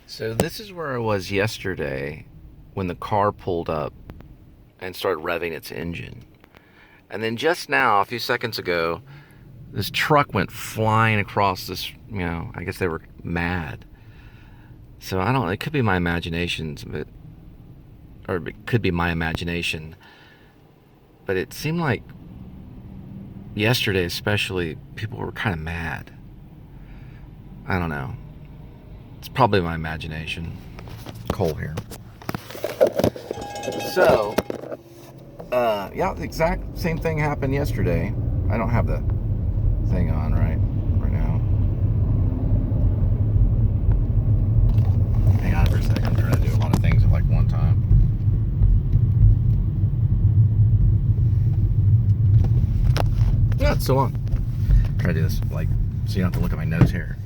So this is where I was yesterday when the car pulled up and started revving its engine. And then just now, a few seconds ago, this truck went flying across this, I guess they were mad. So I don't, it could be my imagination, or it could be my imagination. But it seemed like yesterday, especially, people were kind of mad. I don't know. It's probably my imagination. Coal here. So, yeah, the exact same thing happened yesterday. I don't have the thing on right now. Hang on for a second. I'm trying to do a lot of things at like one time. Yeah, it's still on. Try to do this like so you don't have to look at my nose hair.